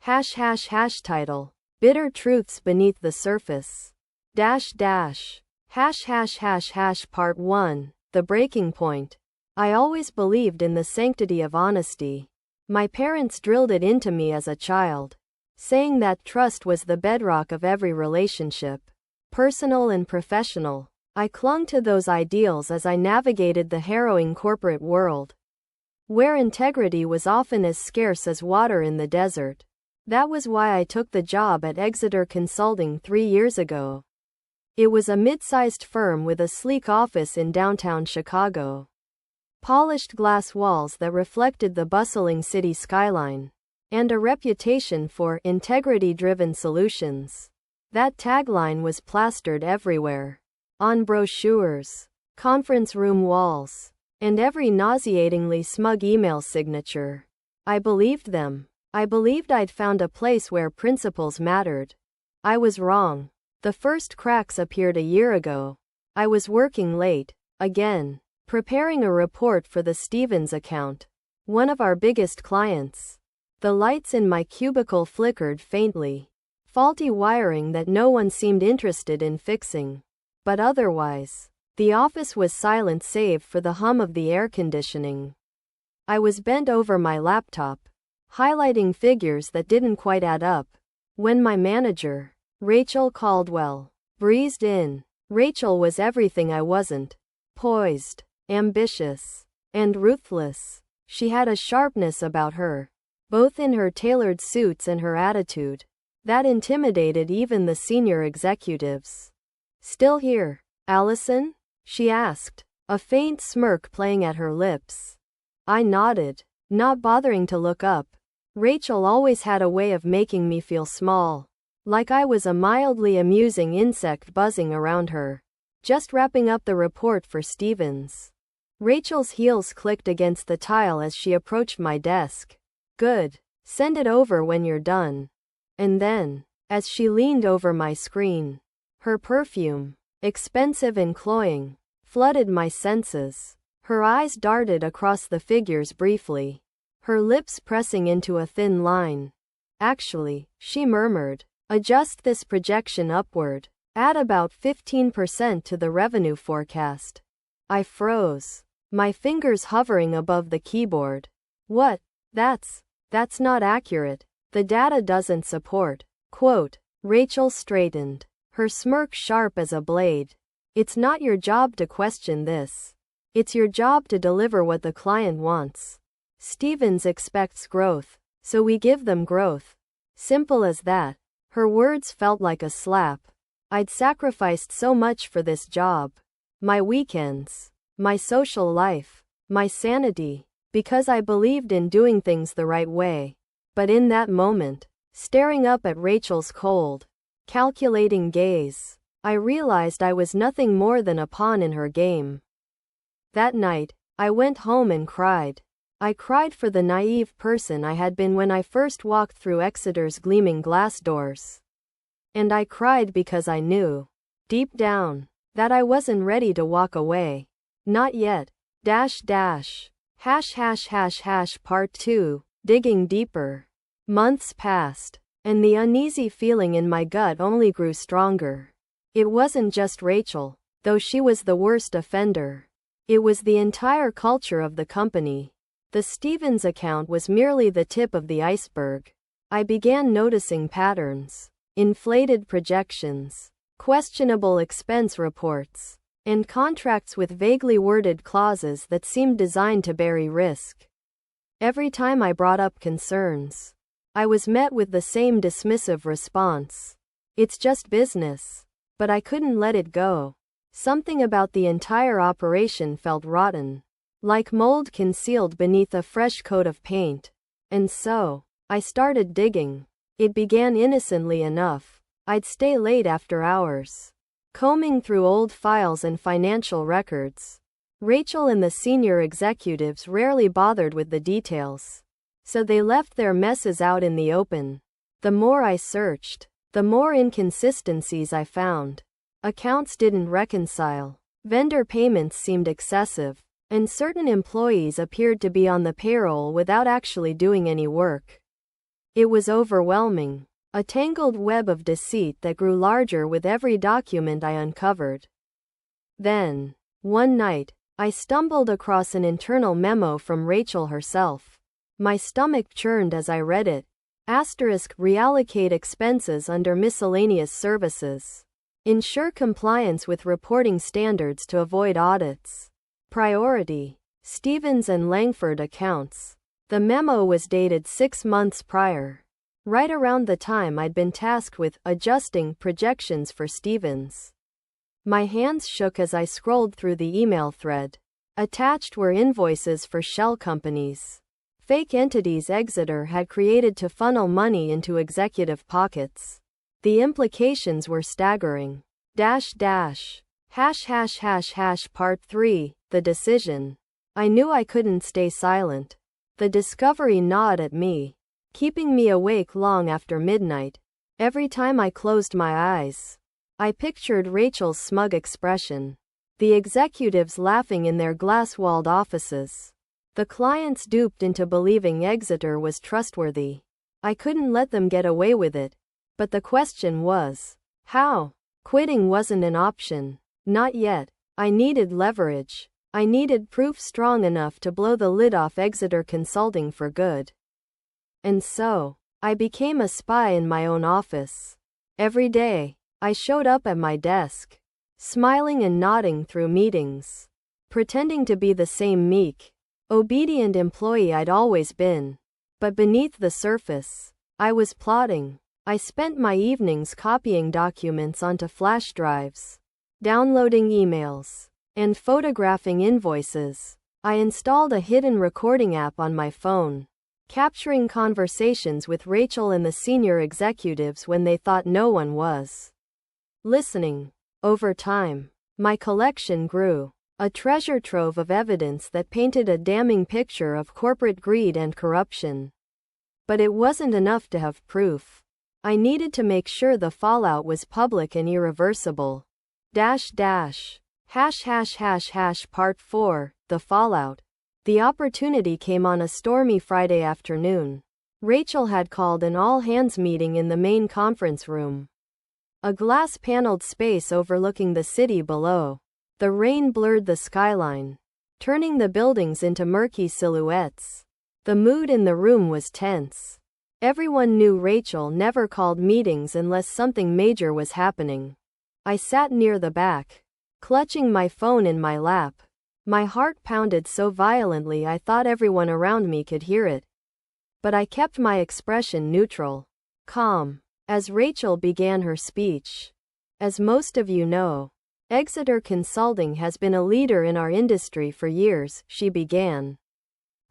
Title. Bitter truths beneath the surface. Part 1. The breaking point. I always believed in the sanctity of honesty. My parents drilled it into me as a child, saying that trust was the bedrock of every relationship, personal and professional. I clung to those ideals as I navigated the harrowing corporate world, where integrity was often as scarce as water in the desert. That was why I took the job at Exeter Consulting 3 years ago. It was a mid-sized firm with a sleek office in downtown Chicago, polished glass walls that reflected the bustling city skyline, and a reputation for integrity-driven solutions. That tagline was plastered everywhere, on brochures, conference room walls, and every nauseatingly smug email signature. I believed them. I believed I'd found a place where principles mattered. I was wrong. The first cracks appeared a year ago. I was working late, again, preparing a report for the Stevens account, one of our biggest clients. The lights in my cubicle flickered faintly. Faulty wiring that no one seemed interested in fixing. But otherwise, the office was silent save for the hum of the air conditioning. I was bent over my laptop, highlighting figures that didn't quite add up, when my manager, Rachel Caldwell, breezed in. Rachel was everything I wasn't: poised, ambitious, and ruthless. She had a sharpness about her, both in her tailored suits and her attitude, that intimidated even the senior executives. "Still here, Allison?" she asked, a faint smirk playing at her lips. I nodded, not bothering to look up. Rachel always had a way of making me feel small, like I was a mildly amusing insect buzzing around her, just wrapping up the report for Stevens. Rachel's heels clicked against the tile as she approached my desk. "Good. Send it over when you're done." And then, as she leaned over my screen, her perfume, expensive and cloying, flooded my senses. Her eyes darted across the figures briefly, her lips pressing into a thin line. "Actually," she murmured, "adjust this projection upward. Add about 15% to the revenue forecast." I froze, my fingers hovering above the keyboard. "What? That's not accurate. The data doesn't support." Quote. Rachel straightened, her smirk sharp as a blade. "It's not your job to question this. It's your job to deliver what the client wants. Stevens expects growth, so we give them growth. Simple as that." Her words felt like a slap. I'd sacrificed so much for this job. My weekends, my social life, my sanity, because I believed in doing things the right way. But in that moment, staring up at Rachel's cold, calculating gaze, I realized I was nothing more than a pawn in her game. That night, I went home and cried. I cried for the naive person I had been when I first walked through Exeter's gleaming glass doors. And I cried because I knew, deep down, that I wasn't ready to walk away. Not yet. Part 2. Digging deeper. Months passed, and the uneasy feeling in my gut only grew stronger. It wasn't just Rachel, though she was the worst offender. It was the entire culture of the company. The Stevens account was merely the tip of the iceberg. I began noticing patterns: inflated projections, questionable expense reports, and contracts with vaguely worded clauses that seemed designed to bury risk. Every time I brought up concerns, I was met with the same dismissive response: "It's just business." But I couldn't let it go. Something about the entire operation felt rotten, like mold concealed beneath a fresh coat of paint. And so, I started digging. It began innocently enough. I'd stay late after hours, combing through old files and financial records. Rachel and the senior executives rarely bothered with the details, so they left their messes out in the open. The more I searched, the more inconsistencies I found. Accounts didn't reconcile, vendor payments seemed excessive, and certain employees appeared to be on the payroll without actually doing any work. It was overwhelming. A tangled web of deceit that grew larger with every document I uncovered. Then, one night, I stumbled across an internal memo from Rachel herself. My stomach churned as I read it. Reallocate expenses under miscellaneous services. Ensure compliance with reporting standards to avoid audits. Priority: Stevens and Langford accounts. The memo was dated 6 months prior, right around the time I'd been tasked with adjusting projections for Stevens. My hands shook as I scrolled through the email thread. Attached were invoices for shell companies, fake entities Exeter had created to funnel money into executive pockets. The implications were staggering. Part 3, the decision. I knew I couldn't stay silent. The discovery gnawed at me, keeping me awake long after midnight. Every time I closed my eyes, I pictured Rachel's smug expression, the executives laughing in their glass-walled offices, the clients duped into believing Exeter was trustworthy. I couldn't let them get away with it. But the question was, how? Quitting wasn't an option. Not yet. I needed leverage. I needed proof strong enough to blow the lid off Exeter Consulting for good. And so, I became a spy in my own office. Every day, I showed up at my desk, smiling and nodding through meetings, pretending to be the same meek, obedient employee I'd always been. But beneath the surface, I was plotting. I spent my evenings copying documents onto flash drives, downloading emails, and photographing invoices. I installed a hidden recording app on my phone, capturing conversations with Rachel and the senior executives when they thought no one was listening. Over time, my collection grew, a treasure trove of evidence that painted a damning picture of corporate greed and corruption. But it wasn't enough to have proof. I needed to make sure the fallout was public and irreversible. Part 4, the fallout. The opportunity came on a stormy Friday afternoon. Rachel had called an all-hands meeting in the main conference room, a glass-paneled space overlooking the city below. The rain blurred the skyline, turning the buildings into murky silhouettes. The mood in the room was tense. Everyone knew Rachel never called meetings unless something major was happening. I sat near the back, clutching my phone in my lap. My heart pounded so violently I thought everyone around me could hear it. But I kept my expression neutral, calm, as Rachel began her speech. As most of you know, Exeter Consulting has been a leader in our industry for years, she began,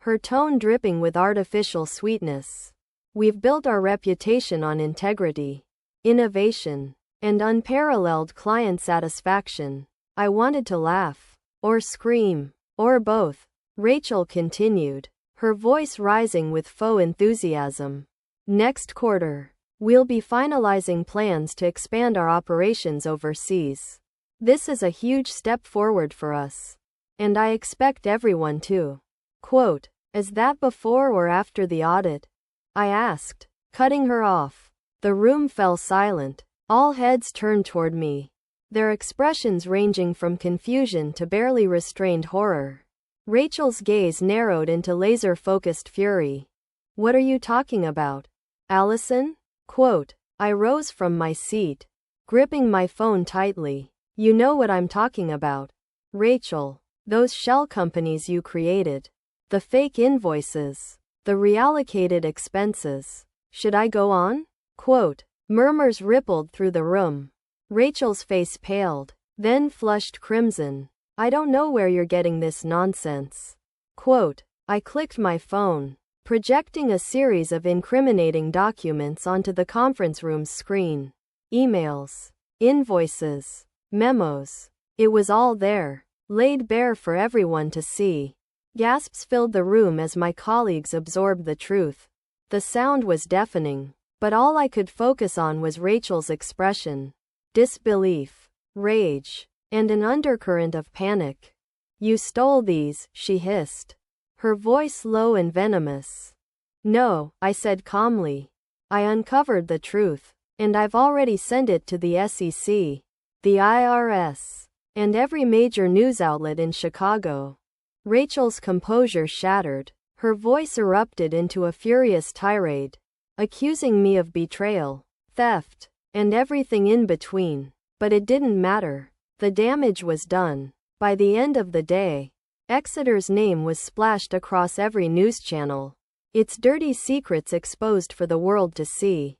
her tone dripping with artificial sweetness. We've built our reputation on integrity, innovation, and unparalleled client satisfaction. I wanted to laugh, or scream, or both. Rachel continued, her voice rising with faux enthusiasm. Next quarter, we'll be finalizing plans to expand our operations overseas. This is a huge step forward for us, and I expect everyone to. Quote, is that before or after the audit? I asked, cutting her off. The room fell silent. All heads turned toward me, their expressions ranging from confusion to barely restrained horror. Rachel's gaze narrowed into laser-focused fury. What are you talking about, Allison? Quote, I rose from my seat, gripping my phone tightly. You know what I'm talking about, Rachel. Those shell companies you created. The fake invoices. The reallocated expenses. Should I go on? Quote, murmurs rippled through the room. Rachel's face paled, then flushed crimson. I don't know where you're getting this nonsense. Quote, I clicked my phone, projecting a series of incriminating documents onto the conference room's screen. Emails, invoices, memos. It was all there, laid bare for everyone to see. Gasps filled the room as my colleagues absorbed the truth. The sound was deafening, but all I could focus on was Rachel's expression. Disbelief, rage, and an undercurrent of panic. You stole these, she hissed, her voice low and venomous. No, I said calmly. I uncovered the truth, and I've already sent it to the SEC, the IRS, and every major news outlet in Chicago. Rachel's composure shattered. Her voice erupted into a furious tirade, accusing me of betrayal, theft, and everything in between. But it didn't matter. The damage was done. By the end of the day, Exeter's name was splashed across every news channel, its dirty secrets exposed for the world to see.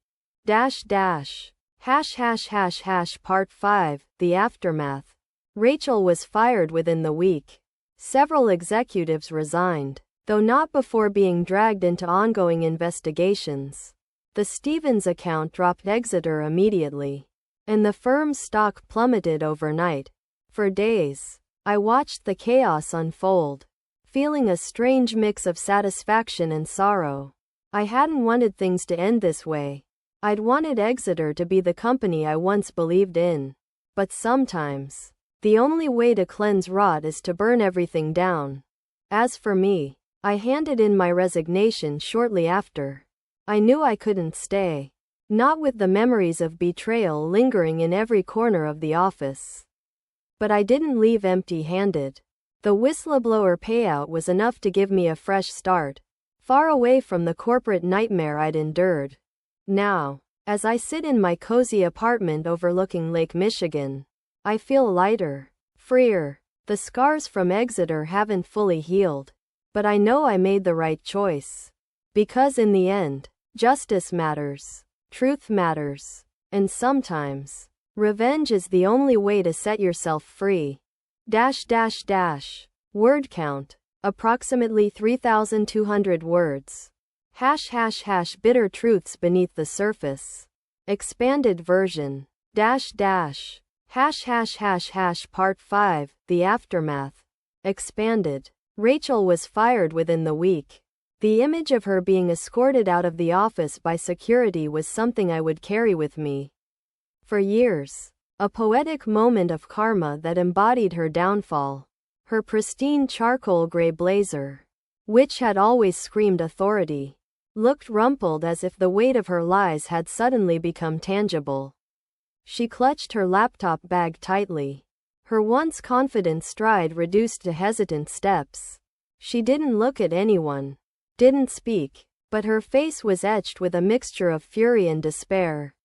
Part 5, The Aftermath. Rachel was fired within the week. Several executives resigned, though not before being dragged into ongoing investigations. The Stevens account dropped Exeter immediately, and the firm's stock plummeted overnight. For days, I watched the chaos unfold, feeling a strange mix of satisfaction and sorrow. I hadn't wanted things to end this way. I'd wanted Exeter to be the company I once believed in. But sometimes, the only way to cleanse rot is to burn everything down. As for me, I handed in my resignation shortly after. I knew I couldn't stay, not with the memories of betrayal lingering in every corner of the office. But I didn't leave empty-handed. The whistleblower payout was enough to give me a fresh start, far away from the corporate nightmare I'd endured. Now, as I sit in my cozy apartment overlooking Lake Michigan, I feel lighter, freer. The scars from Exeter haven't fully healed, but I know I made the right choice. Because in the end, justice matters, truth matters, and sometimes, revenge is the only way to set yourself free. Word count, approximately 3,200 words. Bitter truths beneath the surface. Expanded version. Part 5, The Aftermath. Expanded. Rachel was fired within the week. The image of her being escorted out of the office by security was something I would carry with me for years. A poetic moment of karma that embodied her downfall. Her pristine charcoal gray blazer, which had always screamed authority, looked rumpled as if the weight of her lies had suddenly become tangible. She clutched her laptop bag tightly, her once confident stride reduced to hesitant steps. She didn't look at anyone, didn't speak, but her face was etched with a mixture of fury and despair.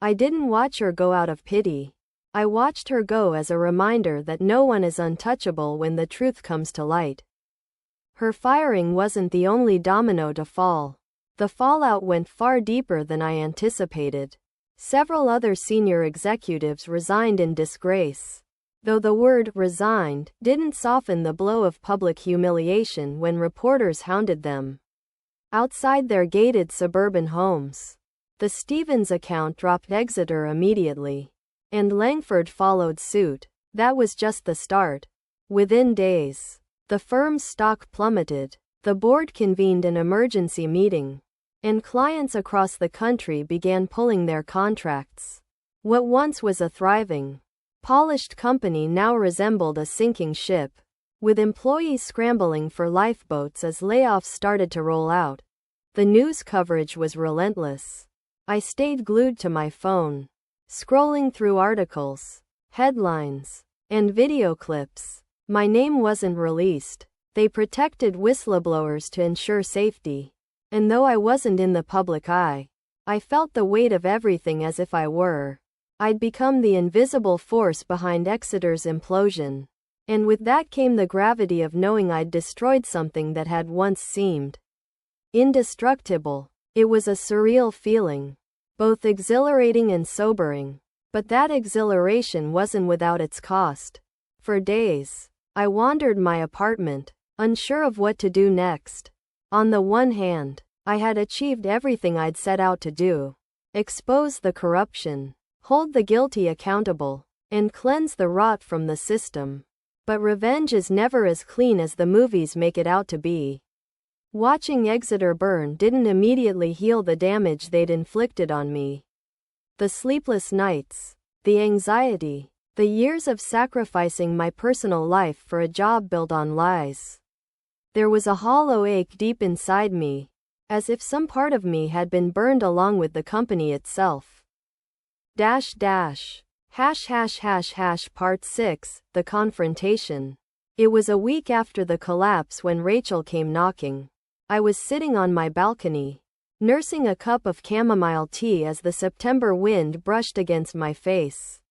I didn't watch her go out of pity. I watched her go as a reminder that no one is untouchable when the truth comes to light. Her firing wasn't the only domino to fall. The fallout went far deeper than I anticipated. Several other senior executives resigned in disgrace, though the word resigned didn't soften the blow of public humiliation when reporters hounded them outside their gated suburban homes. The Stevens account dropped Exeter immediately, and Langford followed suit. That was just the start. Within days, the firm's stock plummeted. The board convened an emergency meeting, and clients across the country began pulling their contracts. What once was a thriving, polished company now resembled a sinking ship, with employees scrambling for lifeboats as layoffs started to roll out. The news coverage was relentless. I stayed glued to my phone, scrolling through articles, headlines, and video clips. My name wasn't released. They protected whistleblowers to ensure safety. And though I wasn't in the public eye, I felt the weight of everything as if I were. I'd become the invisible force behind Exeter's implosion. And with that came the gravity of knowing I'd destroyed something that had once seemed indestructible. It was a surreal feeling, both exhilarating and sobering. But that exhilaration wasn't without its cost. For days, I wandered my apartment, unsure of what to do next. On the one hand, I had achieved everything I'd set out to do: expose the corruption, hold the guilty accountable, and cleanse the rot from the system. But revenge is never as clean as the movies make it out to be. Watching Exeter burn didn't immediately heal the damage they'd inflicted on me. The sleepless nights, the anxiety, the years of sacrificing my personal life for a job built on lies. There was a hollow ache deep inside me, as if some part of me had been burned along with the company itself. Part 6, The Confrontation. It was a week after the collapse when Rachel came knocking. I was sitting on my balcony, nursing a cup of chamomile tea as the September wind brushed against my face.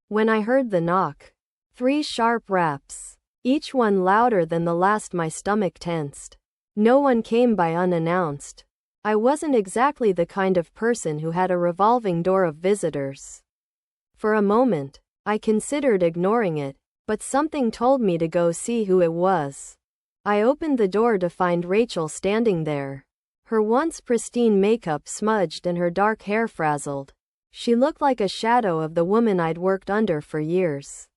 When I heard the knock, 3 sharp raps, each one louder than the last, my stomach tensed. No one came by unannounced. I wasn't exactly the kind of person who had a revolving door of visitors. For a moment, I considered ignoring it, but something told me to go see who it was. I opened the door to find Rachel standing there, her once pristine makeup smudged and her dark hair frazzled. She looked like a shadow of the woman I'd worked under for years.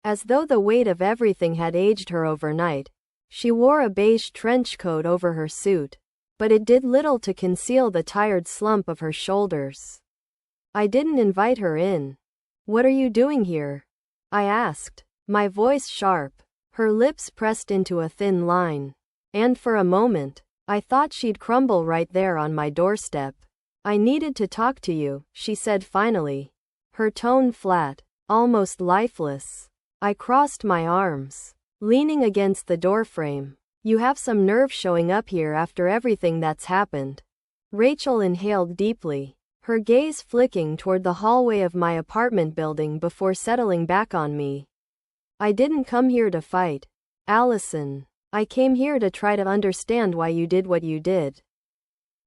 As though the weight of everything had aged her overnight, she wore a beige trench coat over her suit, but it did little to conceal the tired slump of her shoulders. I didn't invite her in. "What are you doing here?" I asked, my voice sharp. Her lips pressed into a thin line, and for a moment, I thought she'd crumble right there on my doorstep. "I needed to talk to you," she said finally, her tone flat, almost lifeless. I crossed my arms, leaning against the doorframe. "You have some nerve showing up here after everything that's happened." Rachel inhaled deeply, her gaze flicking toward the hallway of my apartment building before settling back on me. "I didn't come here to fight, Allison. I came here to try to understand why you did what you did."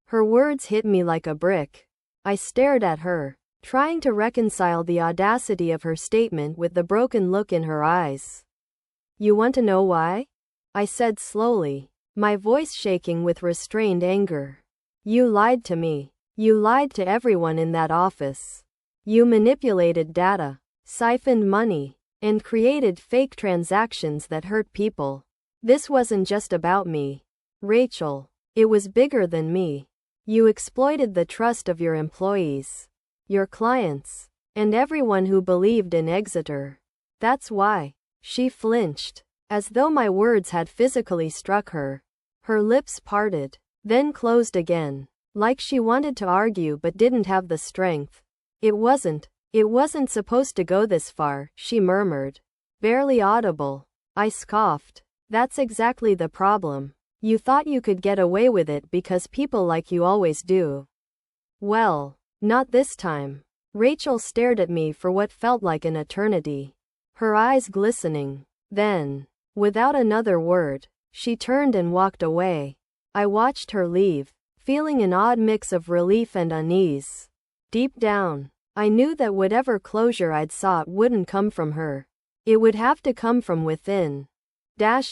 Her words hit me like a brick. I stared at her, trying to reconcile the audacity of her statement with the broken look in her eyes. "You want to know why?" I said slowly, my voice shaking with restrained anger. "You lied to me. You lied to everyone in that office. You manipulated data, siphoned money, and created fake transactions that hurt people. This wasn't just about me, Rachel. It was bigger than me. You exploited the trust of your employees, your clients, and everyone who believed in Exeter. That's why." She flinched, as though my words had physically struck her. Her lips parted, then closed again, like she wanted to argue but didn't have the strength. It wasn't supposed to go this far," she murmured, barely audible. I scoffed. "That's exactly the problem. You thought you could get away with it because people like you always do. Well, not this time." Rachel stared at me for what felt like an eternity, her eyes glistening. Then, without another word, she turned and walked away. I watched her leave, feeling an odd mix of relief and unease. Deep down, I knew that whatever closure I'd sought wouldn't come from her. It would have to come from within. Part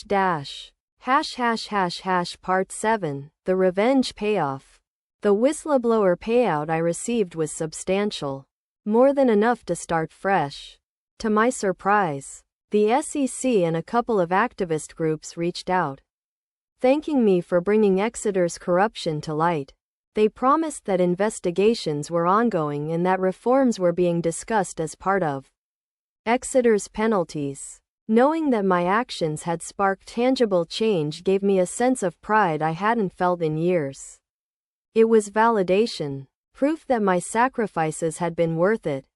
7, The Revenge Payoff. The whistleblower payout I received was substantial, more than enough to start fresh. To my surprise, the SEC and a couple of activist groups reached out, thanking me for bringing Exeter's corruption to light. They promised that investigations were ongoing and that reforms were being discussed as part of Exeter's penalties. Knowing that my actions had sparked tangible change gave me a sense of pride I hadn't felt in years. It was validation, proof that my sacrifices had been worth it.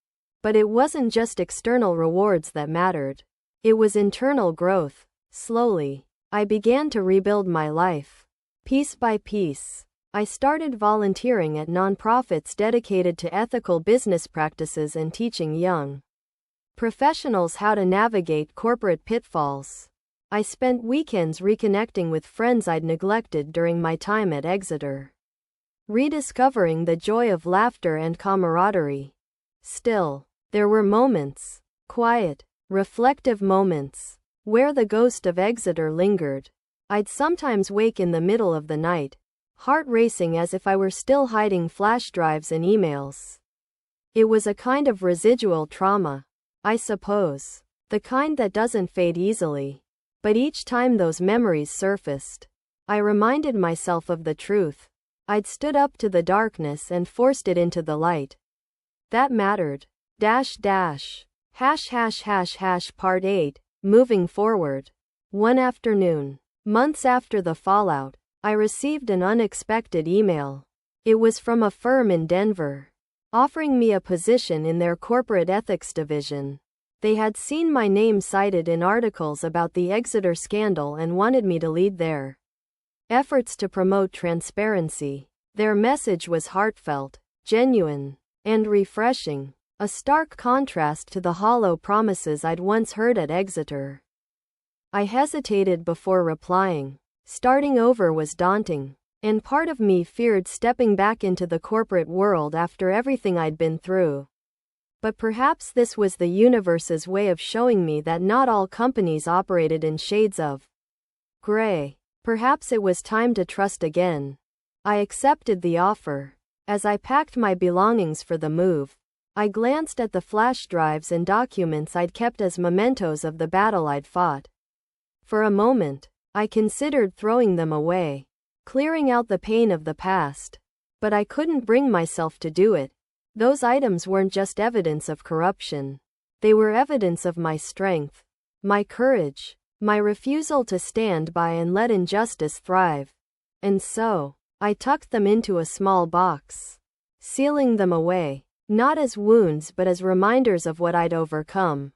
But it wasn't just external rewards that mattered. It was internal growth. Slowly, I began to rebuild my life. Piece by piece, I started volunteering at nonprofits dedicated to ethical business practices and teaching young professionals how to navigate corporate pitfalls. I spent weekends reconnecting with friends I'd neglected during my time at Exeter, rediscovering the joy of laughter and camaraderie. Still, there were moments, quiet, reflective moments, where the ghost of Exeter lingered. I'd sometimes wake in the middle of the night, heart racing as if I were still hiding flash drives and emails. It was a kind of residual trauma, I suppose, the kind that doesn't fade easily. But each time those memories surfaced, I reminded myself of the truth. I'd stood up to the darkness and forced it into the light. That mattered. Part 8, Moving Forward. One afternoon, months after the fallout, I received an unexpected email. It was from a firm in Denver, offering me a position in their corporate ethics division. They had seen my name cited in articles about the Exeter scandal and wanted me to lead their efforts to promote transparency. Their message was heartfelt, genuine, and refreshing, a stark contrast to the hollow promises I'd once heard at Exeter. I hesitated before replying. Starting over was daunting, and part of me feared stepping back into the corporate world after everything I'd been through. But perhaps this was the universe's way of showing me that not all companies operated in shades of gray. Perhaps it was time to trust again. I accepted the offer. As I packed my belongings for the move, I glanced at the flash drives and documents I'd kept as mementos of the battle I'd fought. For a moment, I considered throwing them away, clearing out the pain of the past. But I couldn't bring myself to do it. Those items weren't just evidence of corruption. They were evidence of my strength, my courage, my refusal to stand by and let injustice thrive. And so, I tucked them into a small box, sealing them away, not as wounds but as reminders of what I'd overcome.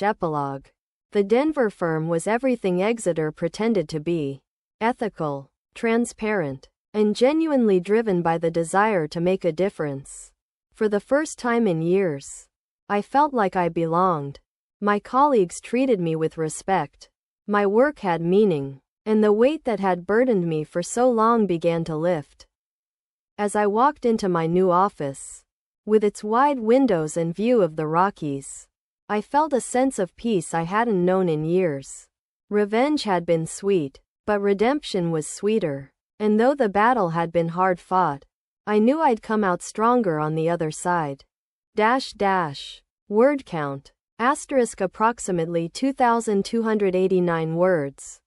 Epilogue. The Denver firm was everything Exeter pretended to be: ethical, transparent, and genuinely driven by the desire to make a difference. For the first time in years, I felt like I belonged. My colleagues treated me with respect. My work had meaning, and the weight that had burdened me for so long began to lift. As I walked into my new office, with its wide windows and view of the Rockies, I felt a sense of peace I hadn't known in years. Revenge had been sweet, but redemption was sweeter. And though the battle had been hard fought, I knew I'd come out stronger on the other side. Word count. Approximately 2,289 words.